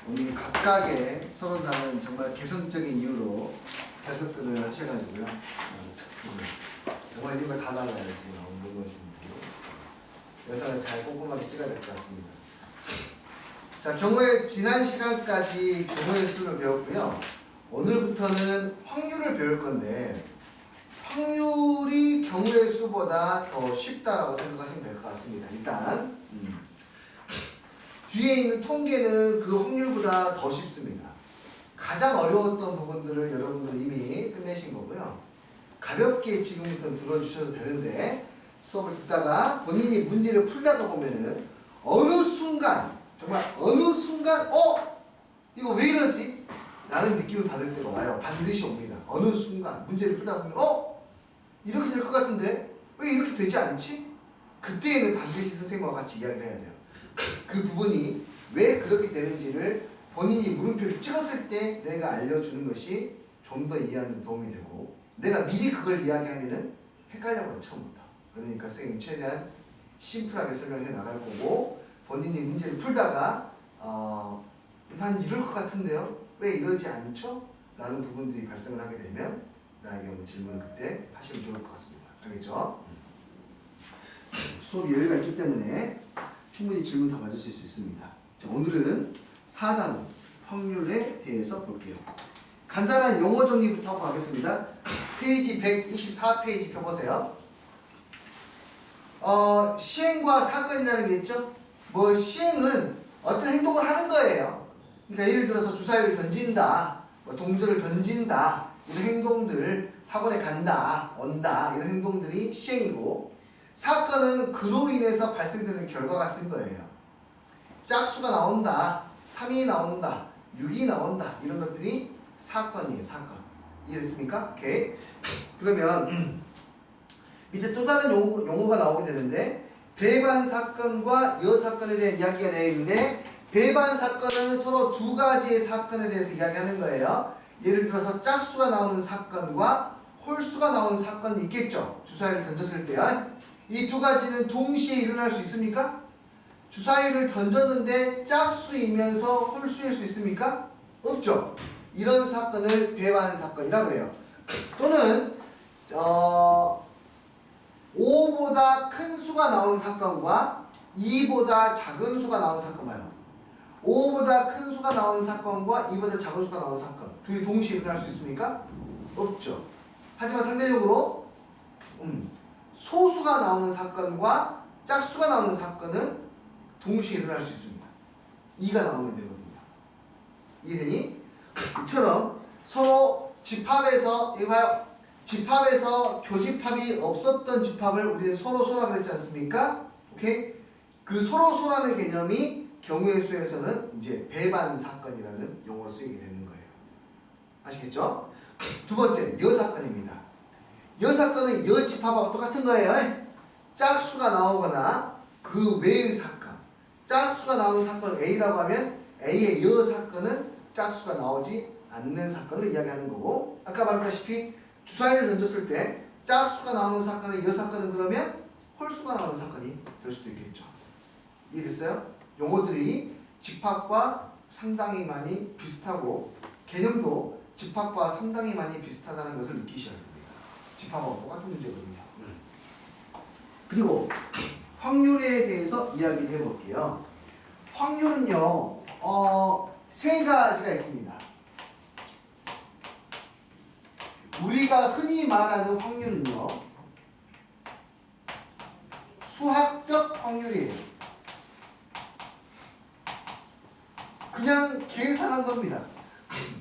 오늘 각각의 서로 다른 정말 개성적인 이유로 해석들을 하셔가지고요. 정말 이유가 다 달라요. 지금 오늘 오신 분들이. 영상을 잘 꼼꼼하게 찍어야 될 것 같습니다. 자, 경우의 지난 시간까지 경우의 수를 배웠고요. 오늘부터는 확률을 배울 건데 확률이 경우의 수보다 더 쉽다라고 생각하시면 될 것 같습니다. 일단 뒤에 있는 통계는 그 확률보다 더 쉽습니다. 가장 어려웠던 부분들을 여러분들은 이미 끝내신 거고요. 가볍게 지금부터 들어주셔도 되는데 수업을 듣다가 본인이 문제를 풀다가 보면은 어느 순간 정말 어느 순간 이거 왜 이러지? 라는 느낌을 받을 때가 와요. 반드시 옵니다. 어느 순간 문제를 풀다 보면 이렇게 될 것 같은데 왜 이렇게 되지 않지? 그때에는 반드시 선생님과 같이 이야기를 해야 돼요. 그 부분이 왜 그렇게 되는지를 본인이 물음표를 찍었을 때 내가 알려주는 것이 좀 더 이해하는 데 도움이 되고 내가 미리 그걸 이야기하면은 헷갈려버려 처음부터. 그러니까 선생님 최대한 심플하게 설명해 나갈 거고 본인이 문제를 풀다가 난 이럴 것 같은데요? 왜 이러지 않죠? 라는 부분들이 발생을 하게 되면 나에게 한번 질문을 그때 하시면 좋을 것 같습니다. 알겠죠? 수업이 여유가 있기 때문에 충분히 질문 다 받으실 수 있습니다. 자, 오늘은 4단원 확률에 대해서 볼게요. 간단한 용어 정리부터 하고 가겠습니다. 페이지 124페이지 펴보세요. 시행과 사건이라는 게 있죠? 시행은 어떤 행동을 하는 거예요. 그러니까 예를 들어서 주사위를 던진다, 동전을 던진다, 이런 행동들, 학원에 간다, 온다, 이런 행동들이 시행이고, 사건은 그로 인해서 발생되는 결과 같은 거예요. 짝수가 나온다, 3이 나온다, 6이 나온다, 이런 것들이 사건이에요. 사건. 이해됐습니까? 오케이. 그러면 밑에 또 다른 용어가 나오게 되는데 배반 사건과 여사건에 대한 이야기가 되어 있는데 배반 사건은 서로 두 가지의 사건에 대해서 이야기하는 거예요. 예를 들어서 짝수가 나오는 사건과 홀수가 나오는 사건이 있겠죠. 주사위를 던졌을 때요. 이 두 가지는 동시에 일어날 수 있습니까? 주사위를 던졌는데 짝수이면서 홀수일 수 있습니까? 없죠. 이런 사건을 배반 사건이라고 그래요. 또는 5보다 큰 수가 나오는 사건과 2보다 작은 수가 나오는 사건 봐요. 5보다 큰 수가 나오는 사건과 2보다 작은 수가 나오는 사건 둘이 동시에 일어날 수 있습니까? 없죠. 하지만 상대적으로 소수가 나오는 사건과 짝수가 나오는 사건은 동시에 일어날 수 있습니다. 2가 나오면 되거든요. 이해되니? 이처럼 서로 집합에서 이거 봐요. 집합에서 교집합이 없었던 집합을 우리는 서로소라 그랬지 않습니까? 오케이? 그 서로소라는 개념이 경우의 수에서는 이제 배반 사건이라는 용어로 쓰이게 되는 거예요. 아시겠죠? 두 번째, 여사건입니다. 여사건은 여집합하고 똑같은 거예요. 짝수가 나오거나 그 외의 사건. 짝수가 나오는 사건을 A라고 하면 A의 여사건은 짝수가 나오지 않는 사건을 이야기하는 거고 아까 말했다시피 주사위를 던졌을 때 짝수가 나오는 사건의 여사건은 그러면 홀수가 나오는 사건이 될 수도 있겠죠. 이해됐어요? 용어들이 집합과 상당히 많이 비슷하고 개념도 집합과 상당히 많이 비슷하다는 것을 느끼셔야 됩니다. 집합하고 똑같은 문제거든요. 그리고 확률에 대해서 이야기를 해볼게요. 확률은요, 세 가지가 있습니다. 우리가 흔히 말하는 확률은요, 수학적 확률이에요. 그냥 계산한 겁니다.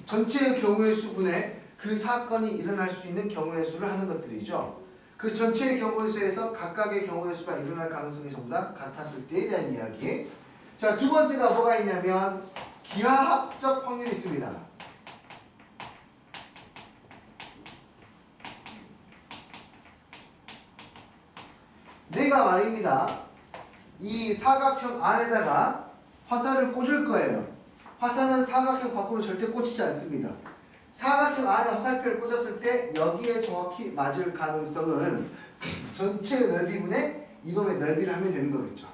전체의 경우의 수분에 그 사건이 일어날 수 있는 경우의 수를 하는 것들이죠. 그 전체의 경우의 수에서 각각의 경우의 수가 일어날 가능성이 전부 다 같았을 때에 대한 이야기. 자, 두 번째가 뭐가 있냐면 기하학적 확률이 있습니다. 내가 말입니다. 이 사각형 안에다가 화살을 꽂을 거예요. 화살은 사각형 밖으로 절대 꽂히지 않습니다. 사각형 안에 화살표를 꽂았을 때 여기에 정확히 맞을 가능성은 전체 넓이분의 이놈의 넓이를 하면 되는 거겠죠.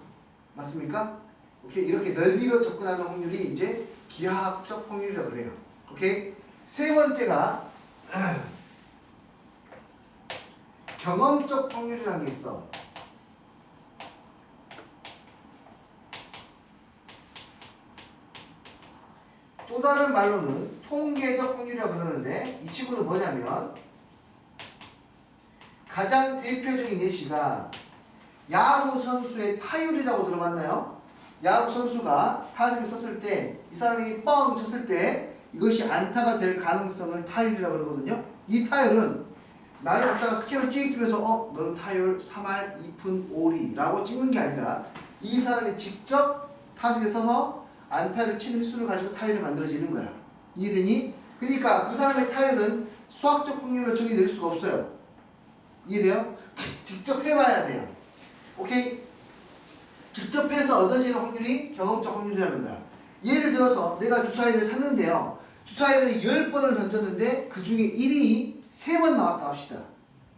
맞습니까? 오케이. 이렇게 넓이로 접근하는 확률이 이제 기하학적 확률이라고 그래요. 오케이? 세 번째가 경험적 확률이라는 게 있어. 또 다른 말로는 통계적 확률이라고 그러는데 이 친구는 뭐냐면 가장 대표적인 예시가 야구 선수의 타율이라고 들어봤나요? 야구 선수가 타석에 섰을 때 이 사람이 뻥 쳤을 때 이것이 안타가 될 가능성을 타율이라고 그러거든요. 이 타율은 나를 갖다가 스케일을 찍으면서 너는 타율 3할 2푼 5리 라고 찍는 게 아니라 이 사람이 직접 타석에 서서 안타를 치는 횟수를 가지고 타율이 만들어지는 거야. 이해되니? 그러니까 그 사람의 타율은 수학적 확률로 정의될 수가 없어요. 이해돼요? 직접 해봐야 돼요. 오케이? 직접 해서 얻어지는 확률이 경험적 확률이라는 거야. 예를 들어서 내가 주사위를 샀는데요. 주사위를 10번을 던졌는데 그 중에 1이 3번 나왔다 합시다.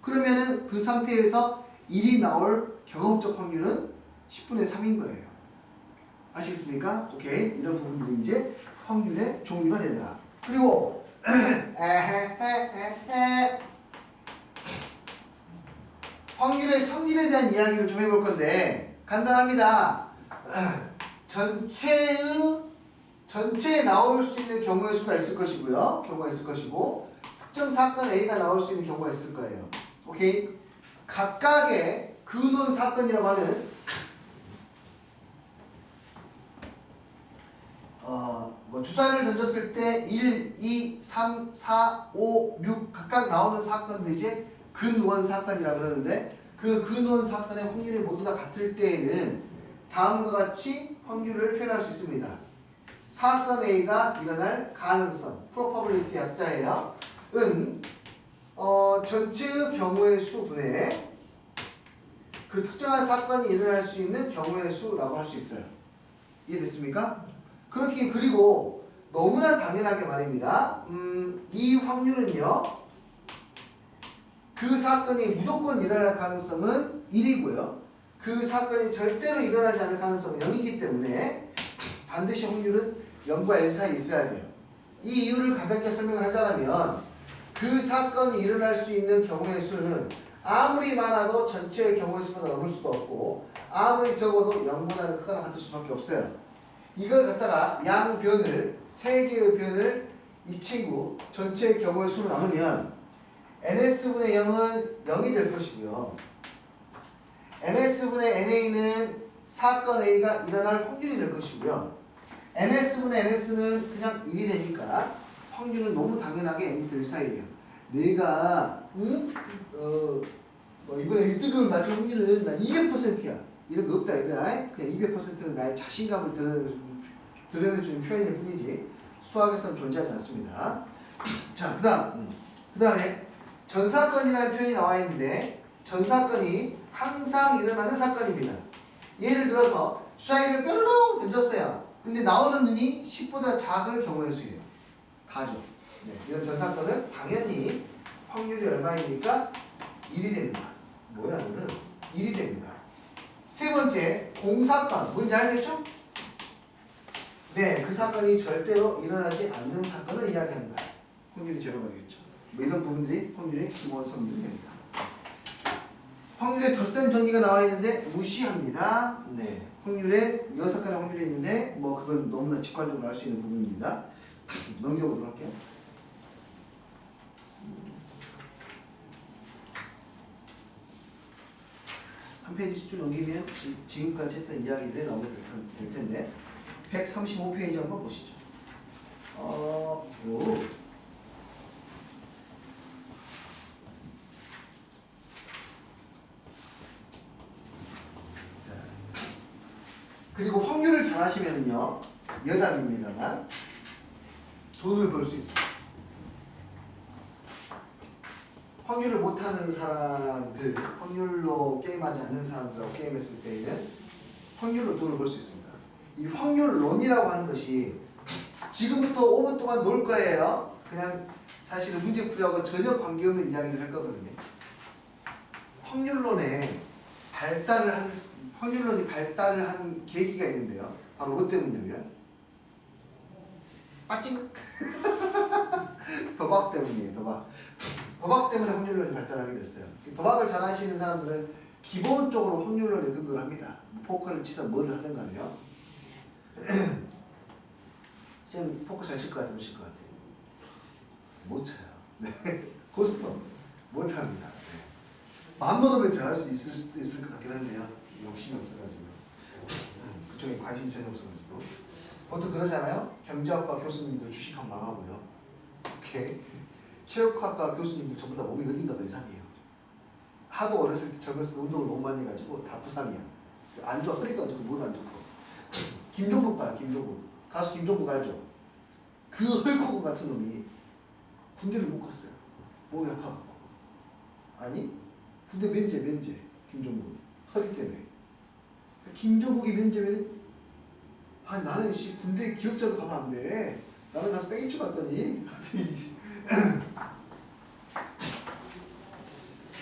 그러면은 그 상태에서 1이 나올 경험적 확률은 10분의 3인 거예요. 아시겠습니까? 오케이. 이런 부분들이 이제 확률의 종류가 되더라. 그리고 확률의 성질에 대한 이야기를 좀 해볼 건데 간단합니다. 전체에 나올 수 있는 경우의 수가 있을 것이고요. 경우가 있을 것이고 특정 사건 A가 나올 수 있는 경우가 있을 거예요. 오케이? 각각의 근원 사건이라고 하는 주사위를 던졌을 때 1, 2, 3, 4, 5, 6 각각 나오는 사건을 이제 근원 사건이라고 그러는데 그 근원 사건의 확률이 모두 다 같을 때에는 다음과 같이 확률을 표현할 수 있습니다. 사건 A가 일어날 가능성, probability 약자예요. 은 전체의 경우의 수분의 그 특정한 사건이 일어날 수 있는 경우의 수라고 할 수 있어요. 이해됐습니까? 그렇게 그리고 너무나 당연하게 말입니다. 이 확률은요. 그 사건이 무조건 일어날 가능성은 1이고요. 그 사건이 절대로 일어나지 않을 가능성은 0이기 때문에 반드시 확률은 0과 1 사이에 있어야 돼요. 이 이유를 가볍게 설명을 하자면 그 사건이 일어날 수 있는 경우의 수는 아무리 많아도 전체의 경우의 수보다 넘을 수가 없고 아무리 적어도 0보다는 크거나 같을 수밖에 없어요. 이걸 갖다가 양변을 세 개의 변을 이 친구 전체의 경우의 수로 나누면 ns분의 0은 0이 될 것이고요. ns분의 na는 사건 A가 일어날 확률이 될 것이고요. ns분의 ns는 그냥 1이 되니까 확률은 너무 당연하게 n부터 1 사이에요. 내가 이번에 1등급을 맞을 확률은 난 200%야. 이런 거 없다 이거야. 그냥 200%는 나의 자신감을 드러내주는 표현일 뿐이지 수학에서는 존재하지 않습니다. 자, 그 다음에 전사건이라는 표현이 나와 있는데 전사건이 항상 일어나는 사건입니다. 예를 들어서 주사위를 뾰로롱 던졌어요. 근데 나오는 눈이 10보다 작을 경우의 수예요. 가죠. 네, 이런 전사건은 당연히 확률이 얼마입니까? 1이 됩니다. 뭐야 너는? 1이 됩니다. 세 번째, 공사건. 뭔지 알겠죠? 네, 그 사건이 절대로 일어나지 않는 사건을 이야기합니다. 확률이 제로가 되겠죠. 뭐 이런 부분들이 확률의 기본 성질이 됩니다. 확률에 덧셈 정리가 나와 있는데 무시합니다. 네, 확률에 6가지 확률이 있는데 뭐 그건 너무나 직관적으로 알 수 있는 부분입니다. 넘겨보도록 할게요. 한 페이지 쭉 넘기면 지금까지 했던 이야기들이 나오게 될 텐데 135페이지 한번 보시죠. 그리고 확률을 잘 하시면은요, 여담입니다만 돈을 벌 수 있어요. 확률을 못하는 사람들, 확률로 게임하지 않는 사람들하고 게임했을 때에는 확률로 돈을 벌 수 있습니다. 이 확률론이라고 하는 것이 지금부터 5분 동안 놀 거예요. 그냥 사실은 문제 풀이하고 전혀 관계없는 이야기를 할 거거든요. 확률론이 발달을 한 계기가 있는데요. 바로 뭐 때문이냐면 빠찡. 도박 때문이에요. 도박 때문에 확률론이 발달하게 됐어요. 도박을 잘 하시는 사람들은 기본적으로 확률론에 근거를 합니다. 포커를 치든 뭘 하든 간요. 쌤 포커 잘 칠 것 같아요? 못 칠 것 같아요? 못 쳐요. 네. 고스톱 못합니다. 네. 마음 먹으면 잘할 수 있을 수도 있을 것 같긴 한데요. 욕심이 없어가지고 그쪽에 관심이 전혀 없어가지고 보통 그러잖아요. 경제학과 교수님들 주식하면 망하고요. 오케이. 체육학과 교수님들 전부 다 몸이 어딘가 더 이상해요. 하도 어렸을 때 젊었을 때 운동을 너무 많이 해가지고 다 부상이야. 안 좋아. 허리도 안 좋고 뭐도 안 좋고. 김종국 봐요. 김종국. 가수 김종국 알죠? 그 헐코그 같은 놈이 군대를 못 갔어요. 몸이 아파갖고. 아니 군대 면제 김종국 허리 때문에. 김종국이 면제면 아니 나는 군대 기억자도 가면 안 돼. 나는 가서 뺑이치 갔더니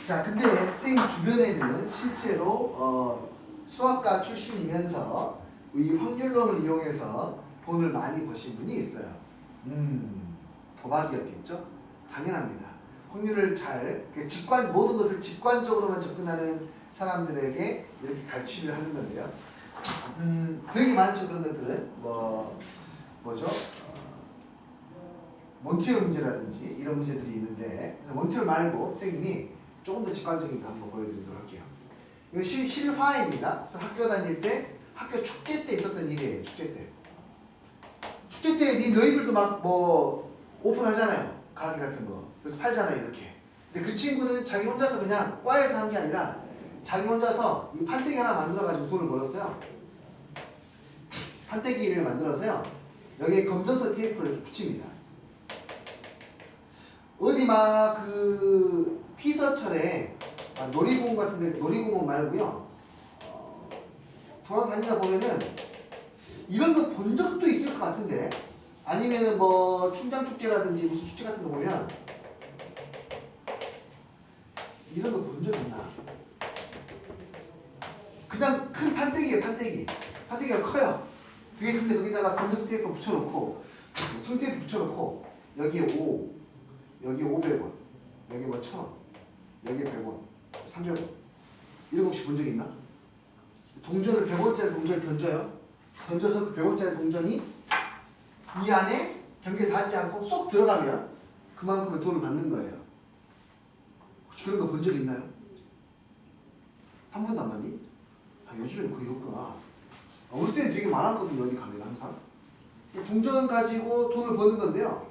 자 근데 선생님 주변에는 실제로 수학과 출신이면서 이 확률론을 이용해서 돈을 많이 버신 분이 있어요. 도박이었겠죠? 당연합니다. 확률을 잘 모든 것을 직관적으로만 접근하는 사람들에게 이렇게 가르치려 하는 건데요. 되게 많죠. 그런 것들은 뭐죠? 몬티올 문제라든지 이런 문제들이 있는데 그래서 몬티올 말고 선생님이 조금 더 직관적인 거 한번 보여드리도록 할게요. 이거 실화입니다. 그래서 학교 다닐 때 학교 축제 때 있었던 일이에요. 축제 때 너희들도 막 오픈하잖아요. 가게 같은 거. 그래서 팔잖아요. 이렇게. 근데 그 친구는 자기 혼자서 그냥 과에서 한 게 아니라 자기 혼자서 이 판때기 하나 만들어가지고 돈을 벌었어요. 판때기를 만들어서요. 여기에 검정색 테이프를 붙입니다. 어디 막 피서철에 놀이공원 같은데 놀이공원 말고요. 돌아다니다 보면은 이런 거 본 적도 있을 것 같은데 아니면은 충장축제라든지 무슨 축제 같은 거 보면 이런 거 본 적 있나? 그냥 큰 판때기예요. 판때기가 커요. 그게 근데 거기다가 검정색 테이프 붙여놓고 청테이프 붙여놓고 여기에 5 여기 500원 여기 1000원 여기 100원 300원 이런 거 혹시 본 적 있나? 동전을 100원짜리 동전을 던져요. 던져서 그 100원짜리 동전이 이 안에 경기에 닿지 않고 쏙 들어가면 그만큼의 돈을 받는 거예요. 혹시 그런 거 본 적 있나요? 한 번도 안 봤니? 요즘에는 거의 없구나. 우리 때는 되게 많았거든요. 어디 가면 항상. 동전 가지고 돈을 버는 건데요.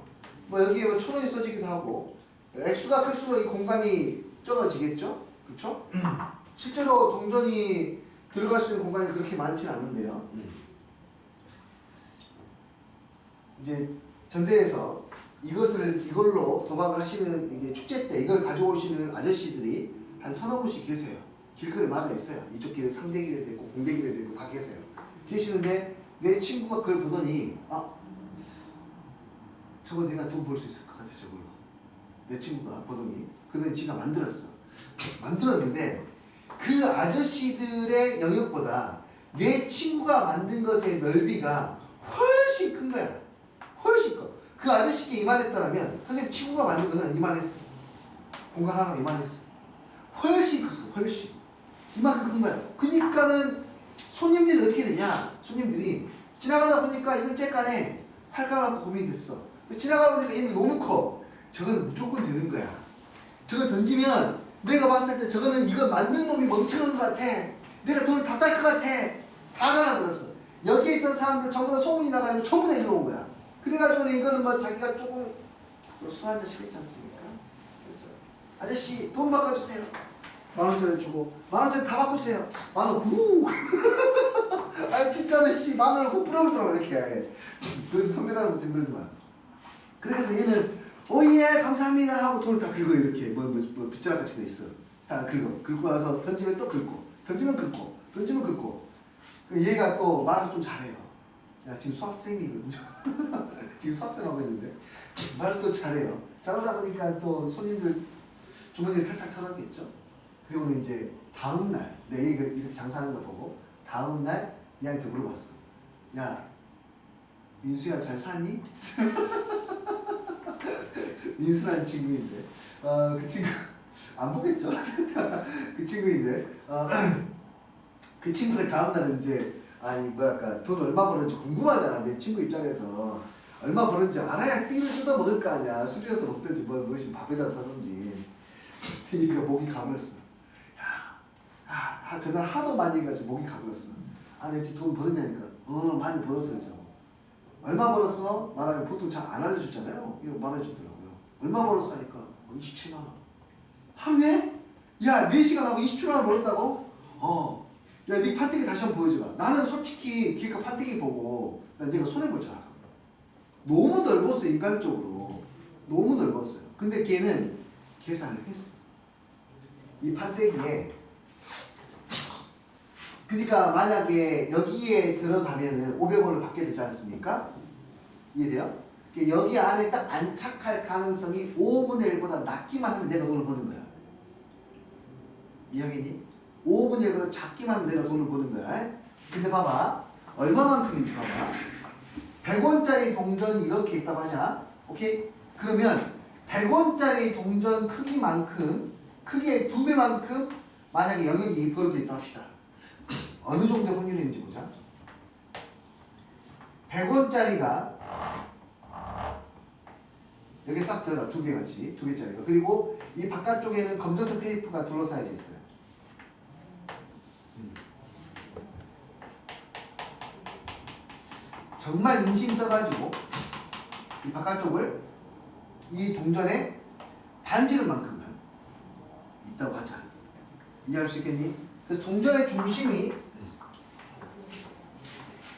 여기에 1000원이 써지기도 하고 액수가 클수록 이 공간이 적어지겠죠? 그렇죠? 실제로 동전이 들어갈 수 있는 공간이 그렇게 많지는 않은데요. 이제 전대에서 이걸로 도박을 하시는 이게 축제 때 이걸 가져오시는 아저씨들이 한 서너 분씩 계세요. 길거리마다 있어요. 이쪽 길에 상대길에도 있고 공대길에도 있고 다 계세요. 계시는데 내 친구가 그걸 보더니 저거 내가 돈 벌 수 있을 것 같아 저걸로. 내 친구가 보더니 그러더니 지가 만들었는데 그 아저씨들의 영역보다 내 친구가 만든 것의 넓이가 훨씬 큰 거야. 훨씬 커. 그 아저씨께 이만했더라면 선생님 친구가 만든 거는 이만했어. 공간 하나가 이만했어. 훨씬 컸어. 훨씬. 이만큼 큰 거야. 그러니까는 손님들이 어떻게 되냐. 손님들이 지나가다 보니까 이건 째까네. 할까 말까 고민이 됐어. 지나가다 보니까 얘는 너무 커. 저거는 무조건 되는 거야. 저거 던지면 내가 봤을 때 저거는 이거 만든 놈이 멍청한 것 같아. 내가 돈을 다 딸 것 같아. 다 알아들었어. 여기에 있던 사람들 전부 다 소문이 나가지고 전부 다 일로 온 거야. 그래가지고 이거는 자기가 조금 술 한 잔씩 했지 않습니까? 그래서 아저씨 돈 바꿔주세요. 10,000원짜리 주고 10,000원짜리 다 바꾸세요. 10,000원 후. 아 진짜로 10,000원을 훅 뿌려보더라고 이렇게. 그래서 선별하는 것도 힘들지만. 그래서 얘는 오예 감사합니다 하고 돈을 다 긁어 이렇게 빗자락 같이 돼 있어. 다 긁고 나서 던지면 또 긁고 던지면 긁고 얘가 또 말을 좀 잘해요. 야 지금 수학생이거든요. 지금 수학생하고 있는데 말을 또 잘해요. 잘하다 보니까 또 손님들 주머니를 탈탈 털었겠죠. 그리고는 이제 다음날 내가 이렇게 장사하는 거 보고 다음날 얘한테 물어봤어. 야 민수야 잘 사니? 민수라는 친구인데 그 친구 안 보겠죠? 그 친구인데 그 친구가 다음날은 이제 아니 뭐랄까 돈 얼마 버는지 궁금하잖아. 내 친구 입장에서 얼마 버는지 알아야 삐를 뜯어 먹을 거 아니야. 술이라도 먹든지 무엇이 밥이라도 사든지. 그러니까 목이 가물었어. 전화 하도 많이 해가지고 목이 가물었어. 내가 지금 돈 벌었냐니까 많이 벌었어요. 얼마 벌었어? 말하면 보통 잘 안 알려주잖아요. 이거 말해주더라고요. 얼마 벌었어 하니까 27만 원. 하루에? 야 4시간 하고 27만 원 벌었다고? 야, 네 판때기 다시 한번 보여줘봐. 나는 솔직히 걔가 판때기 보고 난 내가 손해볼 줄 알았거든. 너무 넓었어 인간적으로. 너무 넓었어요. 근데 걔는 계산을 했어. 이 판때기에 그러니까 만약에 여기에 들어가면은 500원을 받게 되지 않습니까? 이해돼요? 여기 안에 딱 안착할 가능성이 5분의 1보다 낮기만 하면 내가 돈을 버는 거야. 이해하겠니? 5분의 1보다 작기만 하면 내가 돈을 버는 거야. 근데 봐봐. 얼마만큼인지 봐봐. 100원짜리 동전이 이렇게 있다고 하자. 오케이? 그러면 100원짜리 동전 크기만큼 크기의 2배만큼 만약에 영역이 벌어져 있다 합시다. 어느 정도 확률인지 보자. 100원짜리가 여기 싹 들어가. 2개 같이. 2개짜리가. 그리고 이 바깥쪽에는 검정색 테이프가 둘러싸여져 있어요. 정말 인심 써가지고 이 바깥쪽을 이 동전에 반지름 만큼만 있다고 하자. 이해할 수 있겠니? 그래서 동전의 중심이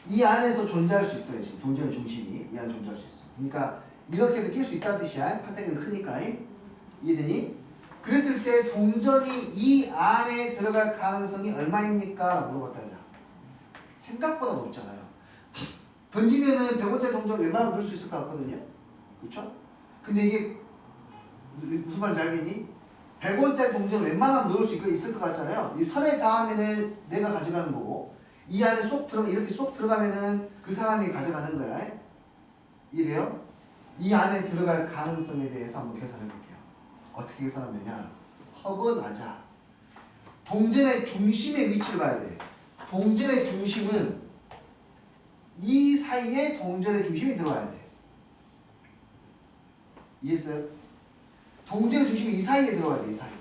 이 안에서 존재할 수 있어요. 지금 동전의 중심이 이 안에 존재할 수 있어. 그러니까 이렇게도 낄 수 있다는 뜻이야. 판때기는 크니까. 이해되니? 그랬을 때 동전이 이 안에 들어갈 가능성이 얼마입니까? 라고 물어봤다. 생각보다 높잖아요. 던지면은 100원짜리 동전 웬만하면 넣을 수 있을 것 같거든요. 그렇죠? 근데 이게 무슨 말인지 알겠니? 100원짜리 동전 웬만하면 넣을 수 있을 것 같잖아요. 이 선에 닿으면은 내가 가져가는 거고 이 안에 쏙 들어가 이렇게 쏙 들어가면은 그 사람이 가져가는 거야. 이해돼요? 이 안에 들어갈 가능성에 대해서 한번 계산해 볼게요. 어떻게 계산하면 되냐? 허브 나자. 동전의 중심의 위치를 봐야 돼. 동전의 중심은 이 사이에 동전의 중심이 들어와야 돼. 이해했어요? 동전의 중심이 이 사이에 들어와야 돼. 이 사이에.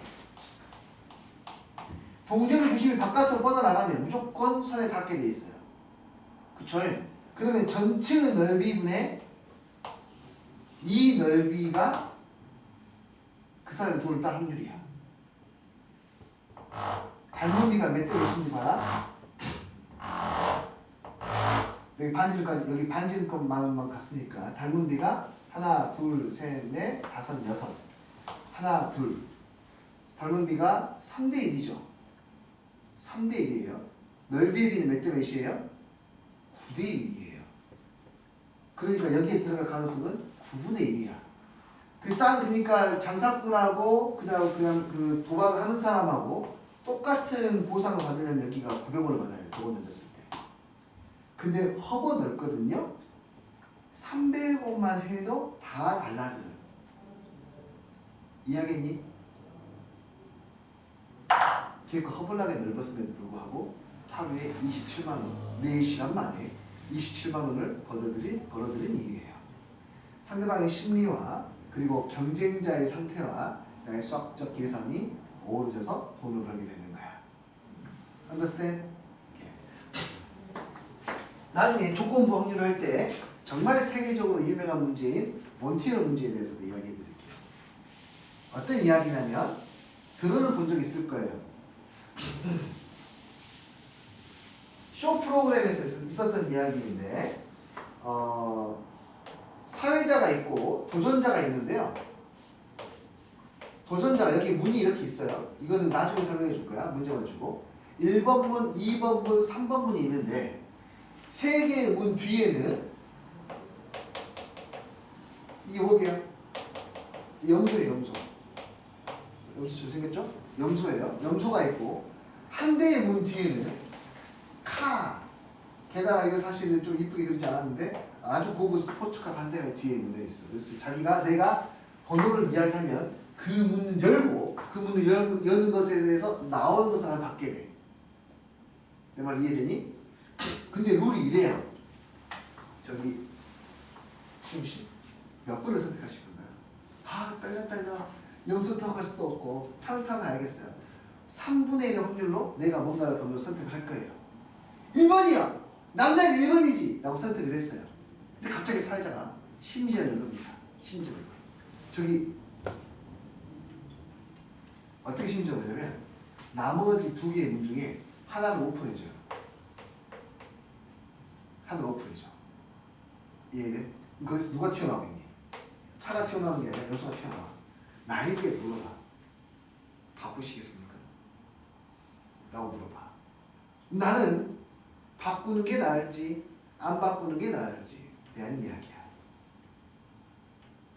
동전의 중심이 바깥으로 뻗어나가면 무조건 선에 닿게 돼 있어요. 그쵸? 그러면 전층의 넓이분의 이 넓이가 그 사람의 돈을 딸 확률이야. 닮은비가 몇 대 몇인지 봐라. 여기 반지름까지 여기 반지름만큼만 갔으니까 닮은비가 하나, 둘, 셋, 넷, 다섯, 여섯. 하나, 둘. 닮은비가 3대 1이죠. 3대 1이에요. 넓이의 비는 몇 대 몇이에요? 9대 1이에요. 그러니까 여기에 들어갈 가능성은 9분의 1이야. 그러니까 장사꾼하고 그냥 그 도박을 하는 사람하고 똑같은 보상을 받으려면 여기가 900원을 받아야 돼. 저거 던졌을 때. 근데 허버 넓거든요. 300원만 해도 다 달라져요. 이해하겠니? 걔가 허벌나게 넓었음에도 불구하고 하루에 27만원, 4시간 만에 27만원을 벌어들인 이유예요. 상대방의 심리와 그리고 경쟁자의 상태와 나의 수학적 계산이 어우러져서 돈을 벌게 되는 거야. Understand? 나중에 조건부 확률을 할 때 정말 세계적으로 유명한 문제인 몬티어 문제에 대해서도 이야기해 드릴게요. 어떤 이야기냐면 들어는 본 적 있을 거예요. 쇼 프로그램에서 있었던 이야기인데 사회자가 있고 도전자가 있는데요. 도전자가 여기 문이 이렇게 있어요. 이거는 나중에 설명해 줄 거야. 문제 맞추고 1번 문, 2번 문, 3번 문이 있는데 세 개의 문 뒤에는 이게 뭐게요? 염소예요. 염소 좀 생겼죠? 염소예요. 염소가 있고 한 대의 문 뒤에는 카. 게다가 이거 사실은 좀 이쁘게 그리지 않았는데 아주 고급 스포츠카 한 대가 뒤에 문에 있어. 그래서 내가 번호를 이야기하면 그 문을 열고 그 문을 여는 것에 대해서 나오는 것을 하나 받게 돼. 내 말 이해되니? 근데 룰이 이래요. 저기 수용씨 몇 번을 선택하실 건가요? 아 떨려 영수 타고 갈 수도 없고 차를 타고 가야겠어요. 3분의 1의 확률로 내가 뭔가를 번호를 선택을 할 거예요. 1번이요! 남자는 1번이지! 라고 선택을 했어요. 근데 갑자기 사회자가 심지어를 겁니다. 심지어를. 저기 어떻게 심지어를 하냐면 나머지 두 개의 문 중에 하나는 오픈해줘요. 하나는 오픈해줘. 이해돼? 거기서 누가 튀어나오겠니? 차가 튀어나오는 게 아니라 영수가 튀어나와. 나에게 물어봐. 바꾸시겠습니까? 라고 물어봐. 나는 바꾸는 게 나을지 안 바꾸는 게 나을지 대한 이야기야.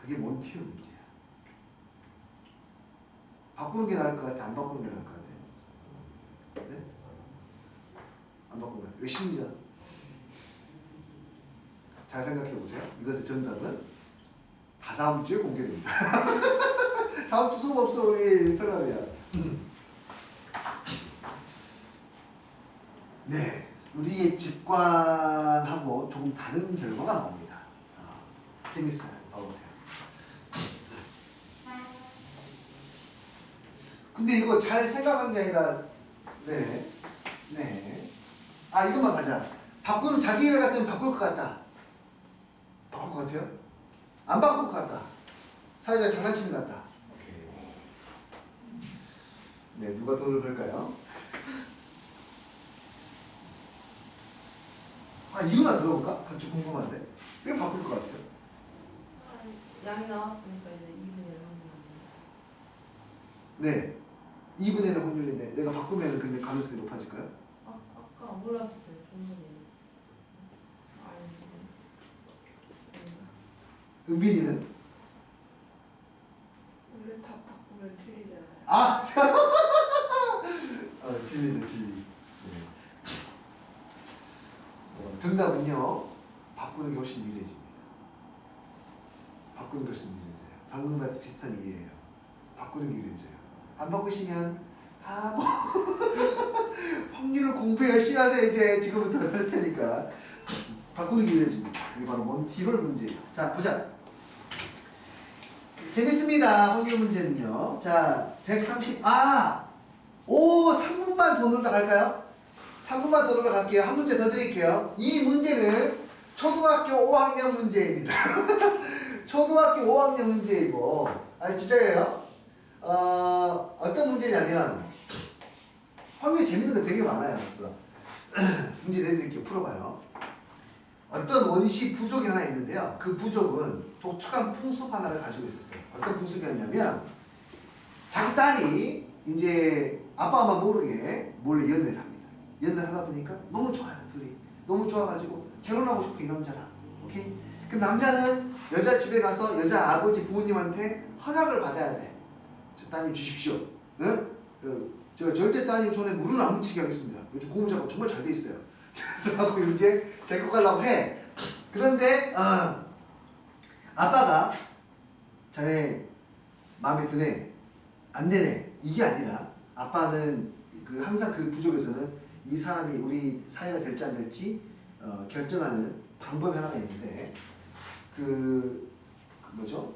그게 몬티어 문제야. 바꾸는 게 나을 것 같아? 안 바꾸는 게 나을 것 같아? 네? 안 바꾸는 것 같아. 왜 심리전? 잘 생각해 보세요. 이것의 정답은 다 다음 주에 공개됩니다. 다음 주 수업 없어 우리 설아야. 네, 우리의 직관하고 조금 다른 결과가 나옵니다. 재밌어요. 봐보세요. 근데 이거 잘 생각한 게 아니라 네. 아 이것만 가자. 바꾸는 자기 일 같으면 바꿀 것 같다. 바꿀 것 같아요? 안 바꿀 것 같다. 사회자가 장난치는 것 같다. 오케이. 네, 누가 돈을 벌까요? 아 이유는 안 들어볼까? 갑자기 궁금한데. 왜 바꿀 것 같아요? 양이 나왔으니까 이제 2분의 1 확률. 네. 2분의 1의 확률인데 내가 바꾸면 근데 가능성이 높아질까요? 아까 몰랐을 때 전문이. 은빈이는? 원래 다 바꾸면 틀리잖아요. 아! 진리죠, 진리. 네. 정답은요, 바꾸는 게 훨씬 미래집니다. 바꾸는 게 훨씬 미래져요. 방금 같은 비슷한 이해예요. 바꾸는 게 미래져요. 안 바꾸시면, 확률을 공부 열심히 하세요. 이제 지금부터 할 테니까. 바꾸는 게 미래집니다. 이게 바로 몬티홀 문제예요. 자, 보자. 재밌습니다. 확률 문제는요. 자, 3분만 더 놀다 갈까요? 3분만 더 놀다 갈게요. 한 문제 더 드릴게요. 이 문제는 초등학교 5학년 문제입니다. 초등학교 5학년 문제이고, 진짜예요. 어떤 문제냐면, 확률이 재밌는 거 되게 많아요. 그래서 문제 내드릴게요. 풀어봐요. 어떤 원시 부족이 하나 있는데요. 그 부족은 독특한 풍습 하나를 가지고 있었어요. 어떤 풍습이었냐면 자기 딸이 이제 아빠 엄마 모르게 몰래 연애를 합니다. 연애를 하다 보니까 너무 좋아요. 둘이 너무 좋아가지고 결혼하고 싶어. 이 남자랑. 오케이? 그 남자는 여자 집에 가서 여자 아버지 부모님한테 허락을 받아야 돼. 저 따님 주십시오. 응? 제가 절대 따님 손에 물은 안 묻히게 하겠습니다. 요즘 고무 작업 정말 잘 돼 있어요. 라고 이제 데리고 가려고 해. 그런데 아빠가 자네 마음에 드네 안 되네 이게 아니라 아빠는 항상 그 부족에서는 이 사람이 우리 사이가 될지 안 될지 결정하는 방법이 하나가 있는데 그 뭐죠?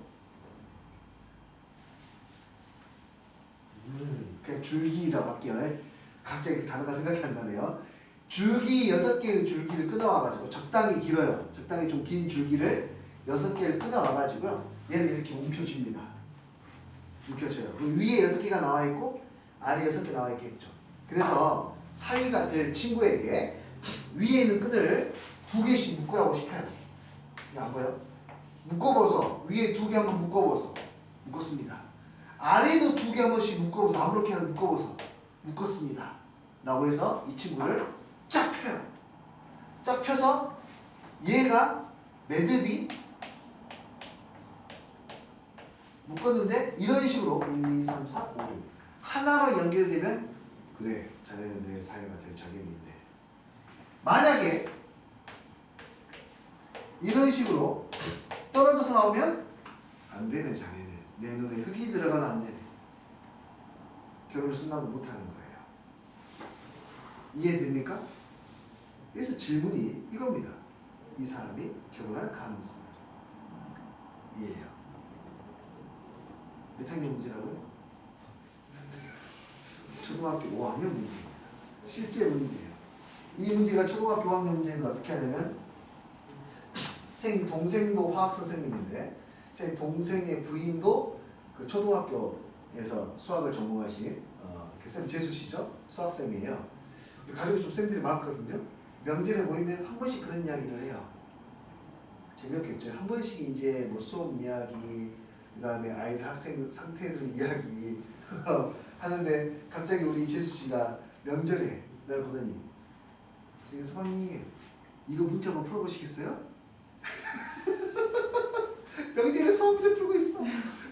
그냥 줄기라고 할게요. 갑자기 단어가 생각이 안 나네요. 줄기 6개의 줄기를 끊어와가지고 적당히 길어요. 적당히 좀 긴 줄기를 6개를 끊어와가지고요. 얘를 이렇게 움켜줍니다. 움켜줘요. 그럼 위에 6개가 나와있고 아래 6개 나와있겠죠. 그래서 사이가 될 친구에게 위에 있는 끈을 2개씩 묶으라고 시켜요. 이게 안 보여? 묶어버서 위에 2개 한번 묶어버서 묶었습니다. 아래도 2개 한 번씩 묶어버서 아무렇게나 묶어버서 묶었습니다. 라고 해서 이 친구를 쫙 펴요. 쫙 펴서 얘가 매듭이 묶었는데 이런 식으로 1, 2, 3, 4, 5, 6 하나로 연결되면 그래 자네는 내 사이가 될 자격이 있네. 만약에 이런 식으로 떨어져서 나오면 안 되네 자네는. 내 눈에 흙이 들어가면 안 되네. 결혼을 승낙을 못하는 거예요. 이해됩니까? 그래서 질문이 이겁니다. 이 사람이 결혼할 가능성 이에요. 몇 학년 문제라고요? 초등학교 5학년 문제입니다. 실제 문제예요. 이 문제가 초등학교 5학년 문제는 어떻게 하냐면 동생도 화학 선생님인데 동생의 부인도 그 초등학교에서 수학을 전공하신 쌤 재수씨죠? 수학쌤이에요. 가족이 좀 쌤들이 많거든요. 명절에 모이면 한 번씩 그런 이야기를 해요. 재미없겠죠. 한 번씩 이제 뭐 수업 이야기, 그 다음에 아이들 학생 상태들 이야기 하는데 갑자기 우리 재수씨가 명절에 날 보더니 저기 서방님 이거 문제 한번 풀어보시겠어요? 명절에 수업 문제 풀고 있어.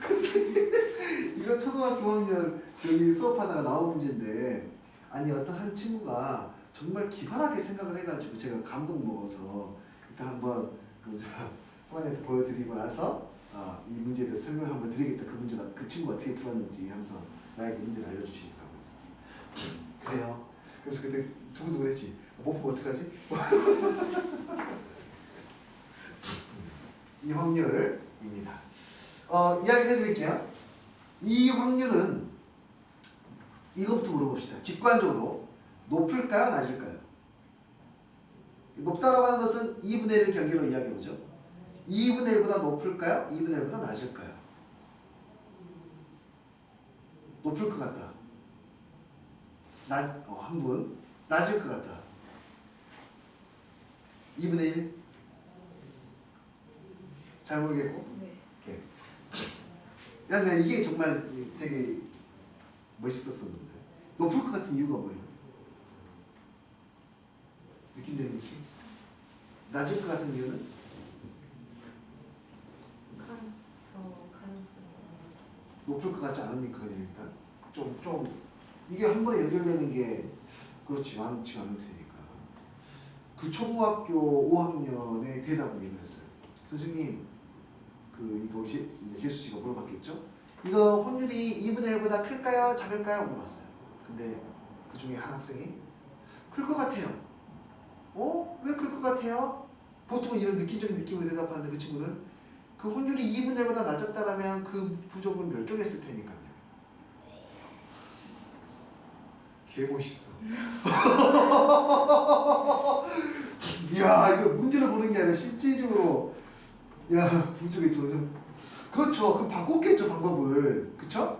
근데 이거 초등학교 5학년 저기 수업하다가 나온 문제인데 아니 어떤 한 친구가 정말 기발하게 생각을 해가지고 제가 감동 먹어서 일단 한번 서방님한테 보여드리고 나서 이 문제에 대해서 설명을 한번 드리겠다. 그 문제가 그 친구가 어떻게 풀었는지 하면서 나에게 문제를 알려주시더라고요. 그래요. 그래서 그때 두근두근 했지. 못 보면 어떡하지? 이 확률입니다. 이야기를 해드릴게요. 이 확률은 이것부터 물어봅시다. 직관적으로 높을까요? 낮을까요? 높다라고 하는 것은 2분의 1 경계로 이야기해보죠. 2분의 1보다 높을까요? 2분의 1보다 낮을까요? 높을 것 같다. 한 분. 낮을 것 같다. 2분의 1? 잘 모르겠고. 네. 오케이. 야, 나 이게 정말 되게 멋있었었는데. 높을 것 같은 이유가 뭐예요? 느낌적인 느낌? 낮을 것 같은 이유는? 가능성. 높을 것 같지 않으니까요, 일단. 좀, 이게 한 번에 연결되는 게 그렇지, 많지가 않을 테니까. 그 초등학교 5학년의 대답은 이거였어요. 선생님, 이거 재수 씨가 물어봤겠죠? 이거 확률이 2분의 1보다 클까요? 작을까요? 물어봤어요. 근데 그 중에 한 학생이 클 것 같아요. 왜 클 것 같아요? 보통은 이런 느낌적인 느낌으로 대답하는데 그 친구는 그 확률이 2분의 1보다 낮았다라면 그 부족은 멸종했을 테니까요. 개 멋있어. 이야, 이거 문제를 보는 게 아니라 실질적으로 야, 부족이 들어서 그렇죠. 그럼 바꿨겠죠, 방법을. 그쵸?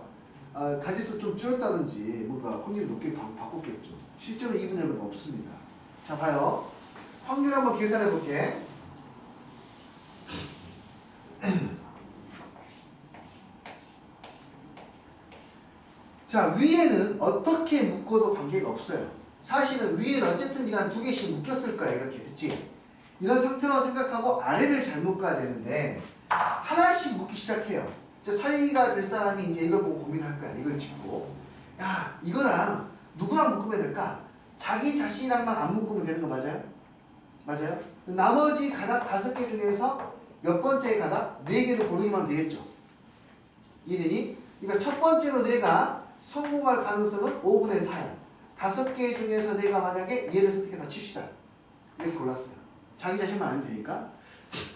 가지수 좀 줄였다든지 뭔가 확률이 높게 바꿨겠죠. 실제로 2분의 1보다 없습니다. 자, 봐요. 확률 한번 계산해 볼게. 자, 위에는 어떻게 묶어도 관계가 없어요. 사실은 위에는 어쨌든 간에 2개씩 묶였을 거야. 이렇게. 됐지? 이런 상태로 생각하고 아래를 잘 묶어야 되는데 하나씩 묶기 시작해요. 이제 사이가 될 사람이 이제 이걸 보고 고민할 거야. 이걸 짚고 야, 이거랑 누구랑 묶으면 될까? 자기 자신이랑만 안 묶으면 되는 거 맞아요? 맞아요? 나머지 가닥 5개 중에서 몇 번째 가닥? 4개를 고르기만 하면 되겠죠. 이해되니? 그러니까 첫 번째로 내가 성공할 가능성은 5분의 4야. 5개 중에서 내가 만약에 얘를 선택해서 칩시다. 이렇게 골랐어요. 자기 자신만 아니면 되니까.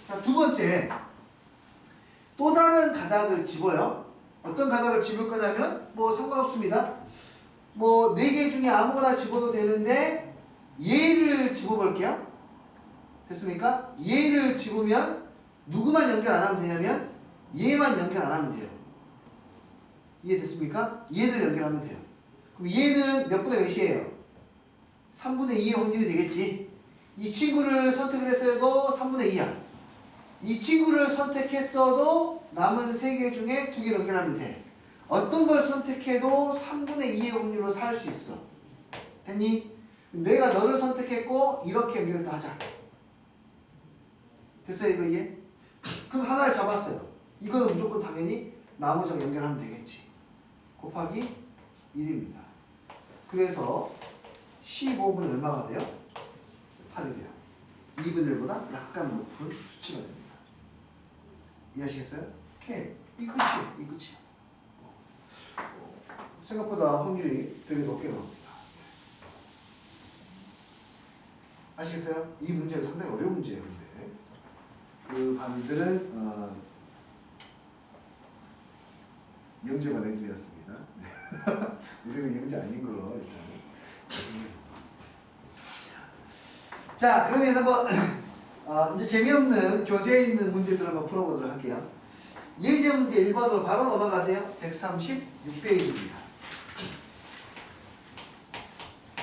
자, 두 번째. 또 다른 가닥을 집어요. 어떤 가닥을 집을 거냐면 뭐 상관없습니다. 뭐 4개 중에 아무거나 집어도 되는데 얘를 집어볼게요. 됐습니까? 얘를 집으면 누구만 연결 안 하면 되냐면 얘만 연결 안 하면 돼요. 이해됐습니까? 얘를 연결하면 돼요. 그럼 얘는 몇 분의 몇이에요? 3분의 2의 확률이 되겠지. 이 친구를 선택을 했어도 3분의 2야. 이 친구를 선택했어도 남은 3개 중에 2개 연결하면 돼. 어떤 걸 선택해도 3분의 2의 확률로 살 수 있어. 됐니? 내가 너를 선택했고 이렇게 연결을 다 하자. 됐어요? 이거 이해? 그럼 하나를 잡았어요. 이거는 무조건 당연히 나머지랑 연결하면 되겠지. 곱하기 1입니다. 그래서 15분은 얼마가 돼요? 8이 돼요. 2분의 1보다 약간 높은 수치가 됩니다. 이해하시겠어요? 오케이. 이 끝이에요. 이 끝이에요. 생각보다 확률이 되게 높게 나옵니다. 아시겠어요? 이 문제는 상당히 어려운 문제예요. 근데 그 반들은 영재만 해드렸습니다. 우리는 영재 아닌 걸로 일단. 자, 그러면 한번 이제 재미없는 교재에 있는 문제들 한번 풀어보도록 할게요. 예제 문제 1번으로 바로 넘어가세요. 136페이지입니다.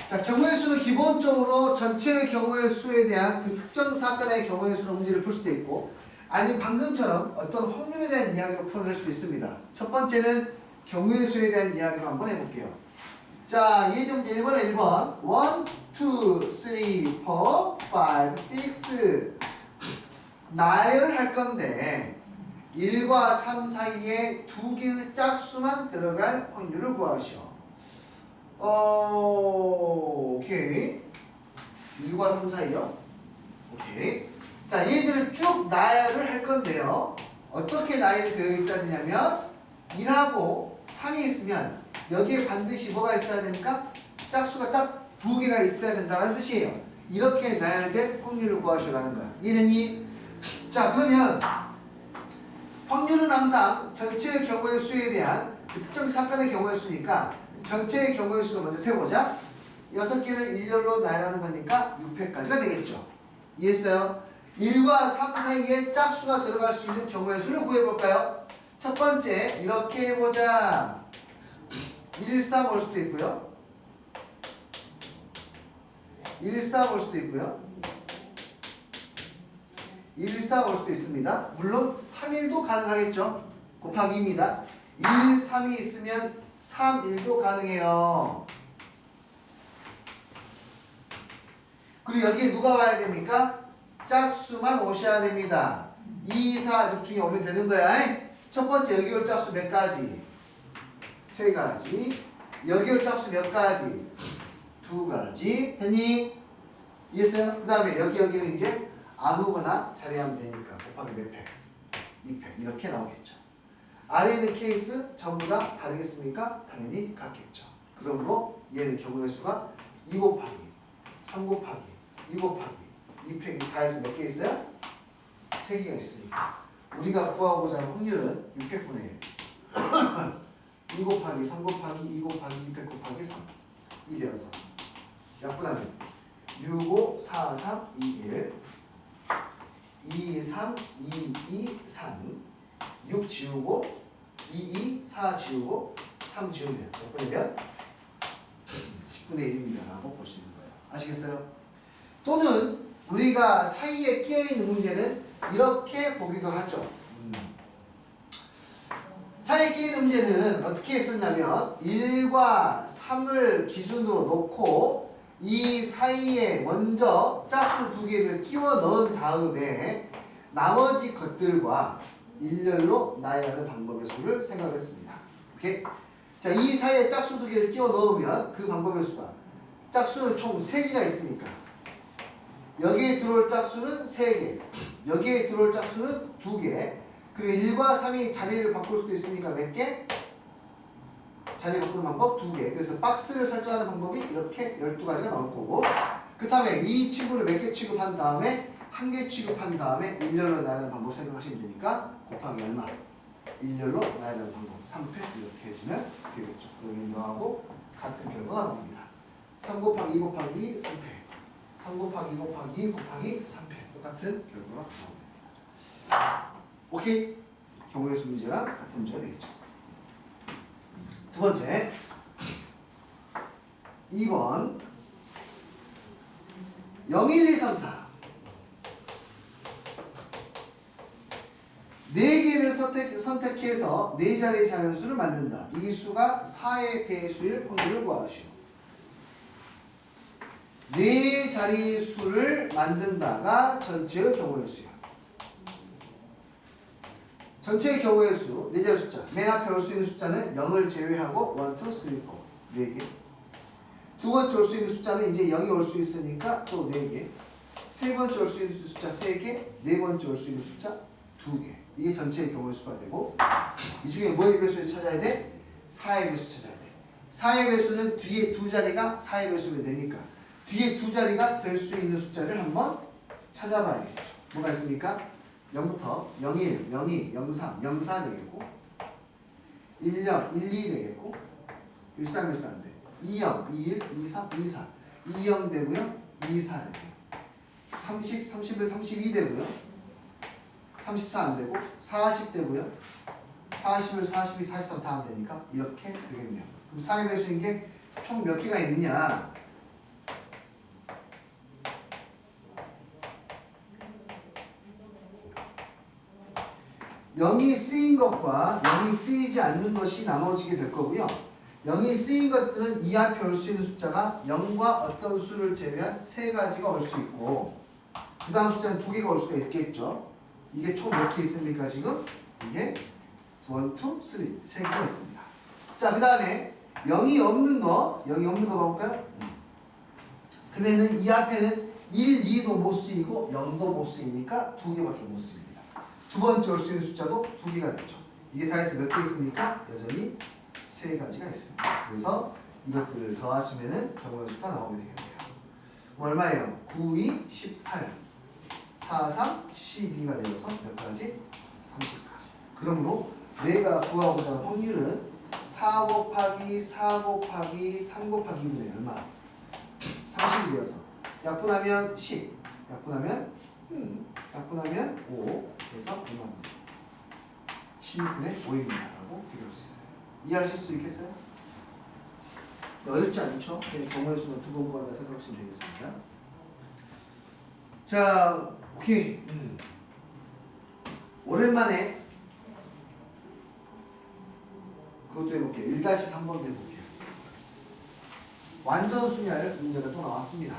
자, 경우의 수는 기본적으로 전체 경우의 수에 대한 그 특정 사건의 경우의 수로 문제를 풀 수도 있고, 아니면 방금처럼 어떤 확률에 대한 이야기로 풀어낼 수도 있습니다. 첫 번째는 경우의 수에 대한 이야기로 한번 해볼게요. 자, 예제 문제 1번에 1번 1, 2, 3, 4, 5, 6 나열할 건데 1과 3 사이에 두 개의 짝수만 들어갈 확률을 구하시오. 오케이. 1과 3 사이요? 오케이. 자, 얘들을 쭉 나열을 할 건데요. 어떻게 나열이 되어 있어야 되냐면 1하고 3이 있으면 여기에 반드시 뭐가 있어야 됩니까? 짝수가 딱 두 개가 있어야 된다는 뜻이에요. 이렇게 나열된 확률을 구하시라는 거야. 이해됐니? 자, 그러면 확률은 항상 전체의 경우의 수에 대한 특정 사건의 경우의 수니까 전체의 경우의 수를 먼저 세보자. 6개를 일렬로 나열하는 거니까 6회까지가 되겠죠. 이해했어요? 1과 3 사이에 짝수가 들어갈 수 있는 경우의 수를 구해볼까요? 첫 번째 이렇게 해보자. 1, 3 올 수도 있고요. 1, 3 올 수도 있고요. 1, 3 올 수도 있습니다. 물론 3, 1도 가능하겠죠. 곱하기 2입니다. 1, 3이 있으면 3, 1도 가능해요. 그리고 여기에 누가 와야 됩니까? 짝수만 오셔야 됩니다. 2, 4, 6 중에 오면 되는 거야. 첫 번째 여기 올 짝수 몇 가지? 3가지. 여기 올 짝수 몇 가지? 2가지. 됐니? 이해했어요? 그 다음에 여기는 이제 아무거나 자리하면 되니까 곱하기 몇 팩? 2팩. 이렇게 나오겠죠. 아래에 있는 케이스 전부 다 다르겠습니까? 당연히 같겠죠. 그러므로 얘는 경우의 수가 2 곱하기 3 곱하기 2 곱하기 2팩이 다 해서 몇 개 있어요? 3개가 있으니까 우리가 구하고자 하는 확률은 600분의 1 2 곱하기 3 곱하기 2 곱하기 2팩 곱하기 3 이 되어서 약분하면 6, 5, 4, 3, 2, 1 2, 3, 2, 2, 3 6 지우고 2, 2, 4 지우고 3 지우면 몇 분이면 10분의 1입니다 라고 볼 수 있는 거예요. 아시겠어요? 또는 우리가 사이에 끼어있는 문제는 이렇게 보기도 하죠. 사이에 끼어있는 문제는 어떻게 했었냐면 1과 3을 기준으로 놓고 이 사이에 먼저 짝수 두 개를 끼워 넣은 다음에 나머지 것들과 일렬로 나열하는 방법의 수를 생각했습니다. 오케이? 자, 이 사이에 짝수 두 개를 끼워 넣으면 그 방법의 수가 짝수는 총 3개가 있으니까 여기에 들어올 짝수는 3개, 여기에 들어올 짝수는 2개, 그리고 1과 3이 자리를 바꿀 수도 있으니까 몇 개? 자리 바꾸는 방법 2개. 그래서 박스를 설정하는 방법이 이렇게 12가지가 나올 거고, 그 다음에 이 친구를 몇 개 취급한 다음에 한 개 취급한 다음에 일렬로 나열하는 방법 생각하시면 되니까 곱하기 얼마? 일렬로 나열하는 방법 3팩 이렇게 해주면 되겠죠. 그러면 너하고 같은 결과가 나옵니다. 3 곱하기 2 곱하기 3팩 3 곱하기 2 곱하기 2 곱하기 3팩 똑같은 결과가 나옵니다. 오케이? 경우의 수 문제랑 같은 문제가 되겠죠. 두 번째 2번 0, 1, 2, 3, 4 4개를 선택해서 4자리의 자연수를 만든다. 이 수가 4의 배수일 확률을 구하시오. 4자리 수를 만든다가 전체의 경우의 수야. 전체의 경우의 수, 4자리 숫자. 맨 앞에 올 수 있는 숫자는 0을 제외하고 1, 2, 3, 4. 4개. 두 번째 올 수 있는 숫자는 이제 0이 올 수 있으니까 또 4개. 세 번째 올 수 있는 숫자 3개, 네 번째 올 수 있는 숫자 2개. 이게 전체의 경우의 수가 되고 이 중에 뭐의 배수를 찾아야 돼? 4의 배수 찾아야 돼. 4의 배수는 뒤에 두 자리가 4의 배수면 되니까 뒤에 두 자리가 될 수 있는 숫자를 한번 찾아봐야겠죠. 뭐가 있습니까? 0부터 01, 02, 03, 04 되겠고 10, 12 되겠고 13, 14인데 20, 21, 23, 24 20 되고요 24 되고요 30, 31, 32 되고요 34 안 되고 40 되고요 41, 42, 43 다 안 되니까 이렇게 되겠네요. 그럼 4의 배수인 게 총 몇 개가 있느냐? 영이 쓰인 것과 영이 쓰이지 않는 것이 나눠지게 될 거고요. 영이 쓰인 것들은 이 앞에 올 수 있는 숫자가 0과 어떤 수를 제외한 3가지가 올 수 있고 그 다음 숫자는 2개가 올 수가 있겠죠. 이게 총 몇 개 있습니까 지금? 이게 1, 2, 3, 3개가 있습니다. 자, 그 다음에 0이 없는 거 봐볼까요? 그러면은 이 앞에는 1, 2도 못 쓰이고 0도 못 쓰이니까 2개밖에 못 쓰입니다. 두 번째 올 수 있는 숫자도 2개가 되죠. 이게 다 해서 몇 개 있습니까? 여전히 3가지가 있습니다. 그래서 이것들을 더하시면은 경우의 수가 나오게 되겠네요. 얼마예요? 9, 2, 18, 4, 3, 12가 되어서 몇 가지? 30까지. 그러므로 내가 구하고자 하는 확률은 4 곱하기 4 곱하기 3 곱하기 2분의 얼마? 30이 되어서 약분하면 10, 약분하면 5, 그래서 얼마입니다? 16분의 5입니다 라고 비교할 수 있어요. 이해하실 수 있겠어요? 어렵지 않죠? 그냥 경우의 수는 2번 구한다 생각하시면 되겠습니다. 자, 오케이. 오랜만에 그것도 해볼게요. 1-3번도 해볼게요. 완전순열 문제가 또 나왔습니다.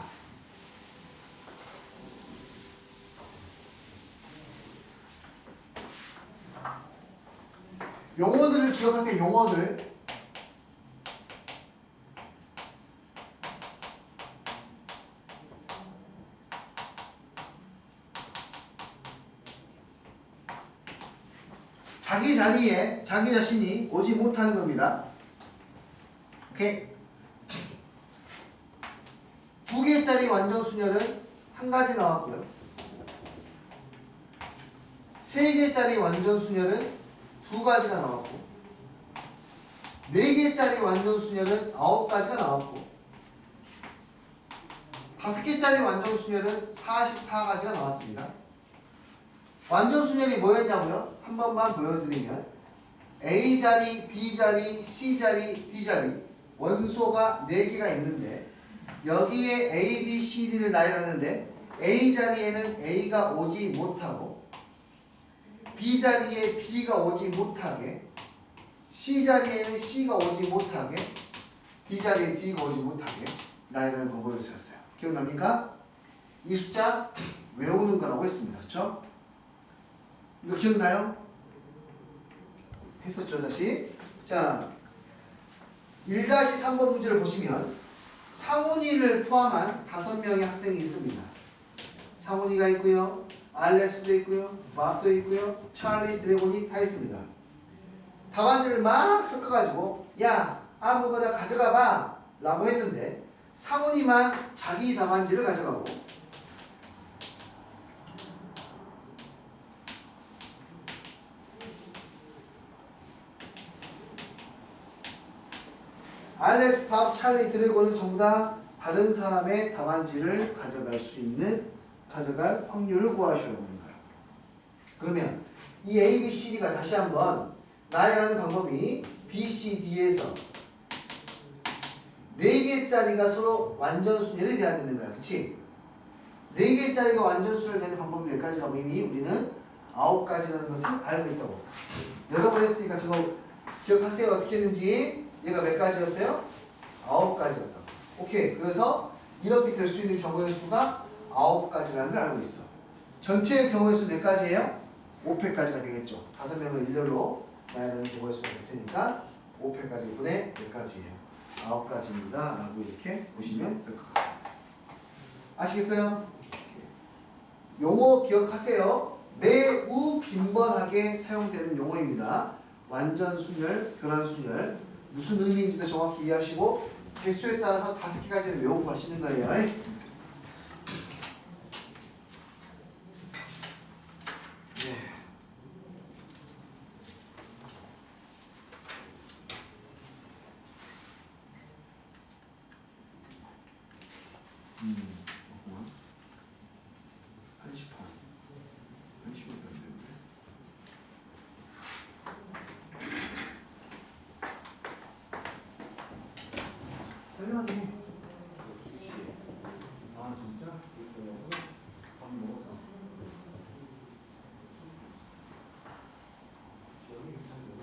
용어들을 기억하세요. 용어들. 자기 자리에 자기 자신이 오지 못하는 겁니다. 오케이. 2개짜리 완전순열은 한 가지 나왔고요. 3개짜리 완전순열은 2가지가 나왔고 4개짜리 완전순열은 9가지가 나왔고 5개짜리 완전순열은 44가지가 나왔습니다. 완전순열이 뭐였냐고요? 한 번만 보여드리면 A자리, B자리, C자리, D자리 원소가 4개가 있는데 여기에 A, B, C, D를 나열하는데 A자리에는 A가 오지 못하고 B자리에 B가 오지 못하게 C자리에는 C가 오지 못하게 D자리에 D가 오지 못하게 나열하는 방법을 쓰였어요. 기억납니까? 이 숫자 외우는 거라고 했습니다. 그렇죠? 이거 기억나요? 했었죠 다시. 자 1-3번 문제를 보시면 상훈이를 포함한 5명의 학생이 있습니다. 상훈이가 있고요. 알렉스도 있고요. 밥도 있고요. 찰리, 드래곤이 다 있습니다. 답안지를 막 섞어가지고 야 아무거나 가져가봐 라고 했는데 상훈이만 자기 답안지를 가져가고 알렉스, 밥, 찰리, 드래곤은 전부 다 다른 사람의 답안지를 가져갈 확률을 구하셔야 하는 거예요. 그러면 이 A, B, C, D가 다시 한번 나열하는 방법이 B, C, D에서 4개짜리가 서로 완전순열이 돼야 되는 거야. 그치? 4개짜리가 완전순열 되는 방법이 몇 가지라고 이미 우리는 9가지라는 것을 알고 있다고. 여러 번 했으니까 저거 기억하세요. 어떻게 했는지. 얘가 몇 가지였어요? 9가지였다고. 오케이. 그래서 이렇게 될 수 있는 경우의 수가 9가지라는 걸 알고 있어. 전체의 경우의 수 몇 가지예요? 5패까지가 되겠죠. 5명을 일렬로 나열하는 경우의 수가 될 테니까 5패까지 분의 몇 가지예요? 9가지입니다. 라고 이렇게 보시면 될 것 같습니다. 아시겠어요? 오케이. 용어 기억하세요. 매우 빈번하게 사용되는 용어입니다. 완전 순열, 교란 순열. 무슨 의미인지도 정확히 이해하시고 개수에 따라서 5개까지는 외우고 가시는 거예요. 네. 잠깐만. 1시 반. 1시밖에 안 되는데. 빨리하게 해. 아 진짜? 밥 먹었어. 여기 괜찮은데?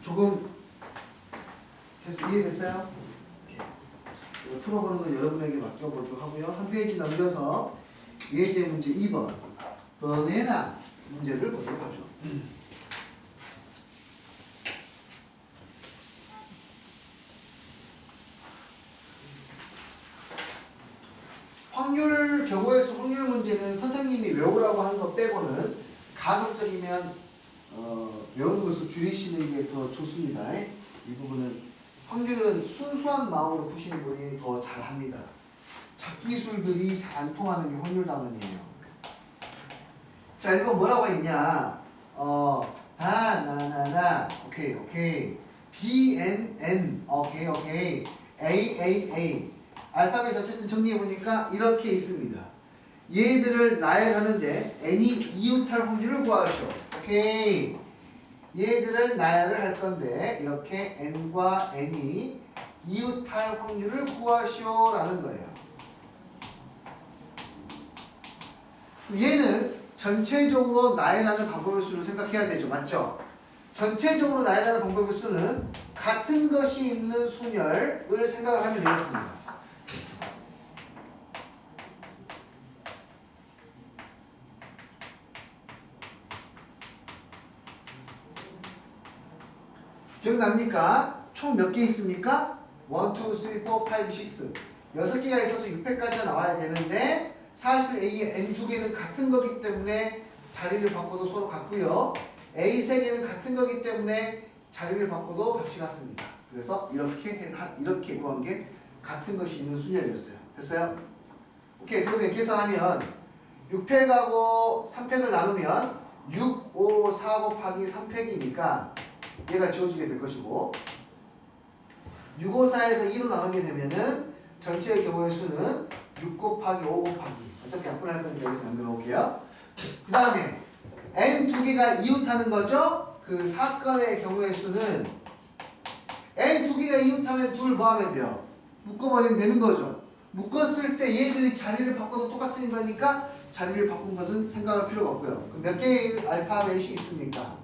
조금 이해됐어요? 이거 풀어보는 건 여러분에게 맡겨보도록 하고요. 한 페이지 넘겨서 예제 문제 2번 번외나 문제를 보도록 하죠. 확률 경우의 수 확률 문제는 선생님이 외우라고 하는 것 빼고는 가급적이면 외우는 것을 줄이시는 게 더 좋습니다. 이 부분은 확률은 순수한 마음으로 푸시는 분이 더 잘합니다. 잡기술들이 잘 안 통하는 게 확률 단원이에요. 자, 이건 뭐라고 했냐? 나, 오케이. B, N, 오케이. A. 알파벳 어쨌든 정리해보니까 이렇게 있습니다. 얘들을 나열하는데 n이 이웃할 확률을 구하시오. 오케이. 얘들을 나열을 할 건데 이렇게 n과 n이 이웃할 확률을 구하시오 라는 거예요. 얘는 전체적으로 나열하는 방법의 수를 생각해야 되죠. 맞죠? 전체적으로 나열하는 방법의 수는 같은 것이 있는 순열을 생각을 하면 되겠습니다. 기억납니까? 총 몇 개 있습니까? 1, 2, 3, 4, 5, 6 6개가 있어서 600까지가 나와야 되는데 사실 A의 N 2개는 같은 거기 때문에 자리를 바꿔도 서로 같고요. A 3개는 같은 거기 때문에 자리를 바꿔도 값이 같습니다. 그래서 이렇게 구한 게 같은 것이 있는 순열이었어요. 됐어요? 오케이. 그러면 계산하면 6팩하고 3팩을 나누면 6, 5, 4 곱하기 3팩이니까 얘가 지워지게 될 것이고 6, 5, 4에서 2로 나누게 되면은 전체의 경우의 수는 6 곱하기 5 곱하기 어차피 약분할 거니까 이렇게 남겨놓을게요. 그 다음에 n 2개가 이웃하는 거죠. 그 사건의 경우의 수는 n 2개가 이웃하면 둘 뭐 하면 돼요? 묶어버리면 되는 거죠. 묶었을 때 얘들이 자리를 바꿔도 똑같은 거니까 자리를 바꾼 것은 생각할 필요가 없고요. 그럼 몇 개의 알파벳이 있습니까?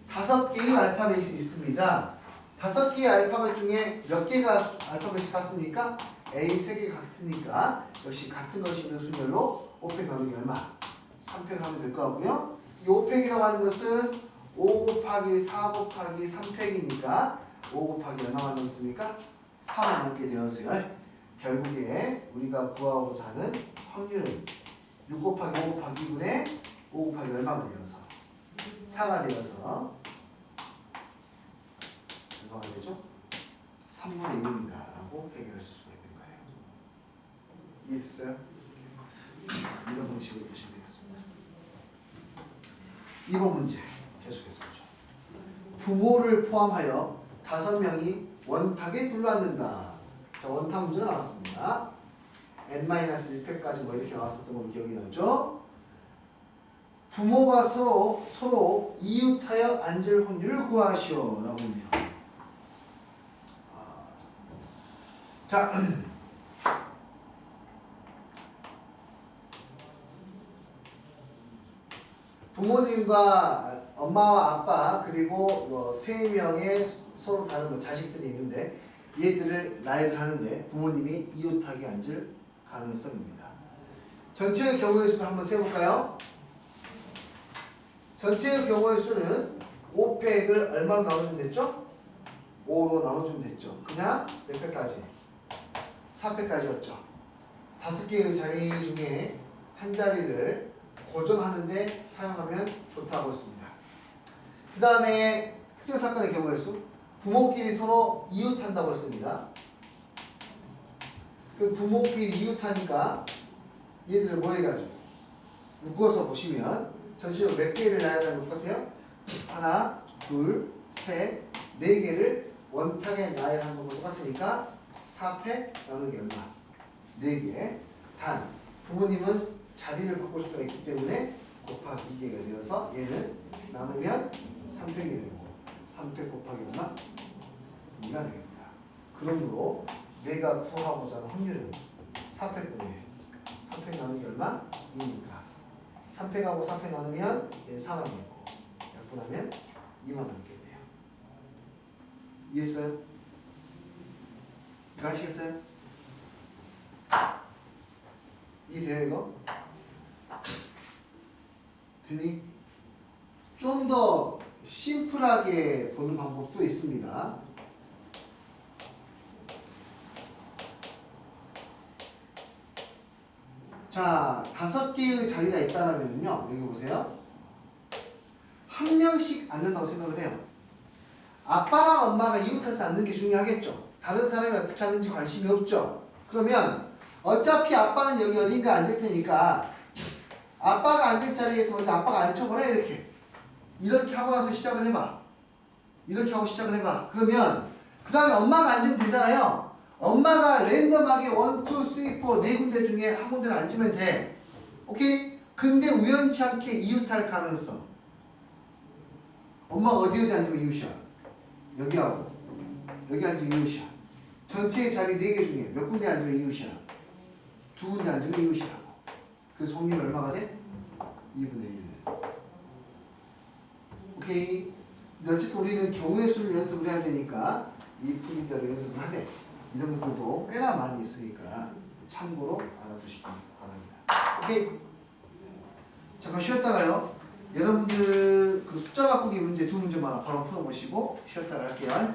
5개의 알파벳이 있습니다. 5개의 알파벳 중에 몇 개가 알파벳이 같습니까? A 3개 같으니까 역시 같은 것이 있는 순열로 5팩 나누기 얼마? 3팩 하면 될 것 같고요. 이 5팩이라고 하는 것은 5 곱하기 4 곱하기 3팩이니까 5 곱하기 얼마만 넣습니까? 4만 남게 되어서요. 결국에 우리가 구하고자 하는 확률은 6 곱하기 5 곱하기 2분의 5 곱하기 얼마가 되어서 4가 되어서 얼마가 되죠? 3분의 1입니다 라고 해결하실 수가 있는 거예요. 이해됐어요? 이런 방식으로 보시면 되겠습니다. 2번 문제 계속해서 보죠. 부모를 포함하여 5명이 원탁에 둘러앉는다. 자, 원탁 문제가 나왔습니다. n-1팩까지 뭐 이렇게 나왔었던 걸로 기억이 나죠? 부모가 서로 이웃하여 앉을 확률을 구하시오 라고 했네요. 자, 부모님과 엄마와 아빠 그리고 3명의 서로 다른 자식들이 있는데 얘들을 나열을 하는데 부모님이 이웃하게 앉을 가능성입니다. 전체의 경우의 수를 한번 세볼까요? 전체의 경우의 수는 5팩을 얼마로 나눠주면 됐죠? 5로 나눠주면 됐죠. 그냥 몇 팩까지? 4팩까지였죠. 5개의 자리 중에 한 자리를 고정하는데 사용하면 좋다고 했습니다. 그 다음에 특정 사건의 경우의 수, 부모끼리 서로 이웃한다고 했습니다. 그 부모끼리 이웃하니까 얘들을 뭐 해가지고 묶어서 보시면 전체적으로 몇 개를 나야 되는 것 같아요? 하나, 둘, 셋, 네 개를 원탁에 나야 하는 것과 똑같으니까 4팩 나누기 얼마? 4개. 단 부모님은 자리를 바꿀 수가 있기 때문에 곱하기 2개가 되어서 얘는 나누면 3팩이 되고 3팩 곱하기 얼마? 2가 되겠다. 그러므로 내가 구하고자 하는 확률은 4팩분의 3팩 나누기 얼마? 2니까 3팩하고 4팩 나누면 얘는 4만 남고 약분하면 2만 남겠네요. 이해했어요? 이거 하시겠어요? 이해돼요 이거? 되니? 좀 더 심플하게 보는 방법도 있습니다. 자, 5개의 자리가 있다면요. 여기 보세요. 한 명씩 앉는다고 생각을 해요. 아빠랑 엄마가 이웃해서 앉는 게 중요하겠죠. 다른 사람이 어떻게 앉는지 관심이 없죠. 그러면 어차피 아빠는 여기 어딘가 앉을 테니까 아빠가 앉을 자리에서 먼저 아빠가 앉혀보라 이렇게. 이렇게 하고 나서 시작을 해봐. 이렇게 하고 시작을 해봐. 그러면 그 다음에 엄마가 앉으면 되잖아요. 엄마가 랜덤하게 1, 2, 3, 4 네 군데 중에 한 군데를 앉으면 돼. 오케이? 근데 우연치 않게 이웃할 가능성. 엄마가 어디 앉으면 이웃이야? 여기하고 여기 앉으면 이웃이야. 전체의 자리 4개 중에 몇 군데 앉으면 이웃이야? 2군데 앉으면 이웃이라고. 그래서 확률 얼마가 돼? 2분의 1. 오케이? 근데 어쨌든 우리는 경우의 수를 연습을 해야 되니까 이 풀이대로 연습을 하되 이런 것들도 꽤나 많이 있으니까 참고로 알아두시기 바랍니다. 오케이? 잠깐 쉬었다가요. 여러분들 그 숫자 바꾸기 문제 2문제만 바로 풀어보시고 쉬었다가 할게요.